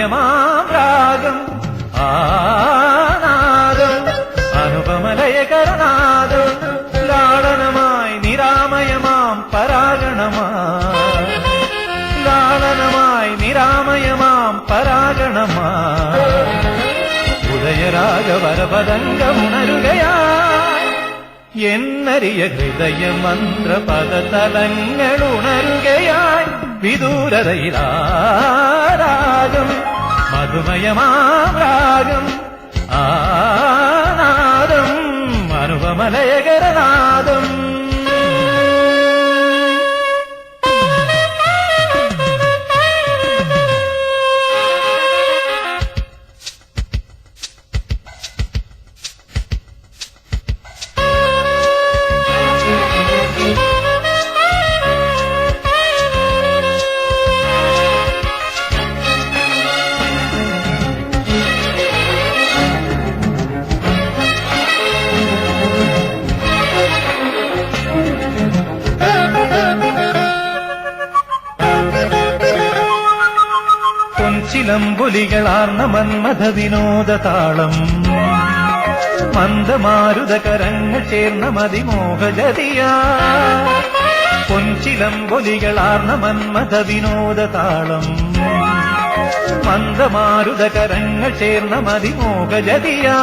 മധുമയമാം രാഗം ആനാദം അനുപമലയകരനാദം ലാളനമായി നിരാമയമാം പരാഗണമായി ലാളനമായി നിരാമയമാം പരാഗണമായി ഉദയരാഗവരപദംഗമുണരുകയായി എന്നറിയ ഹൃദയമന്ത്രപദതലങ്ങളുണരുകയായി വിദൂരതയിലാരാഗം മധുമയമാം രാഗം ആനാദം അനുപമലയകരനാദം ചിലമ്പൊലികളാർന്ന മന്മഥ വിനോദതാളം മന്ദമാരുതകരങ്ങൾ ചേർന്ന മതിമോഹജതിയാ പൊൻചിലമ്പൊലികളാർന്ന മന്മഥ വിനോദതാളം മന്ദമാരുതകരങ്ങൾ ചേർന്ന മതിമോഹജതിയാ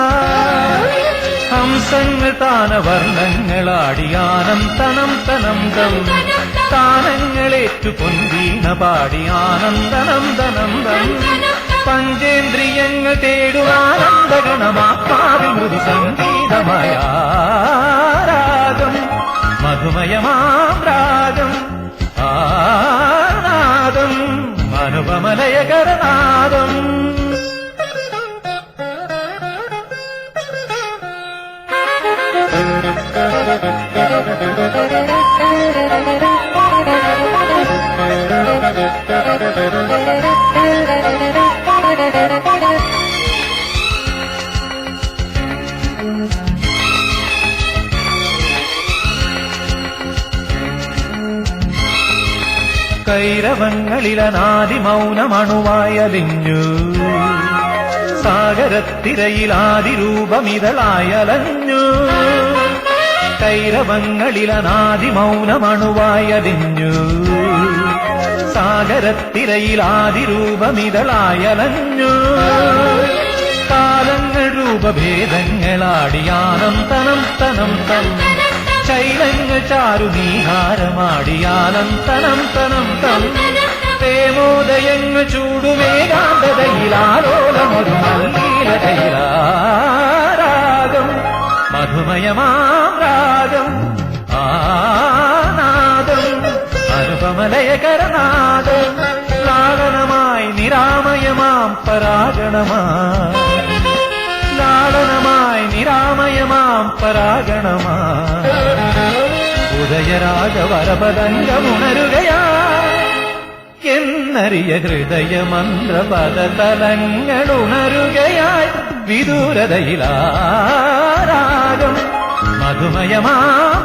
ഹംസങ്ങൾ താനവർണ്ണങ്ങളാടിയാനം തനം തനം തം താനങ്ങളേറ്റു പൊൻവീണ പാടിയാനന്ദനം ദനം ദം പഞ്ചേന്ദ്രിയങ്ങൾ തേടുവാനന്ദഗണമാത്മാവിൽ മൃദു സംഗീതമായ രാഗം മധുമയമാം രാഗം ആനാദം അനുപമലയകരനാദം കൈരവങ്ങളിലനാദി മൗനമണുവായലിഞ്ഞു സാഗരത്തിരയിലാദിരൂപമിതളായലഞ്ഞു കൈരവങ്ങളിലനാദി മൗനമണുവായലിഞ്ഞു സാഗരത്തിരയിലാദിരൂപമിതളായലഞ്ഞു കാലങ്ങൾ രൂപഭേദങ്ങളാടിയാനം തനം തനം തം ശൈലങ്ങൾ ചാരുനീഹാരമാടിയാനം തനം തനം തം പ്രേമോദയങ്ങൾ ചൂടുമേകാന്തതയിലാലോലമൊരു മല്ലീലതയിലാരാഗം മധുമയമാം രാഗം ആനാദം അനുപമലയകരനാദം ലാളനമായി നിരാമയമാം പരാഗണമായി ലാളനമായി നിരാമയമാം പരാഗണമായി ഉദയരാഗവരപദംഗമുണരുകയായി എന്നറിയ ഹൃദയമന്ത്രപദതലങ്ങളുണരുകയായി വിദൂരതയിലാരാഗം മധുമയമാം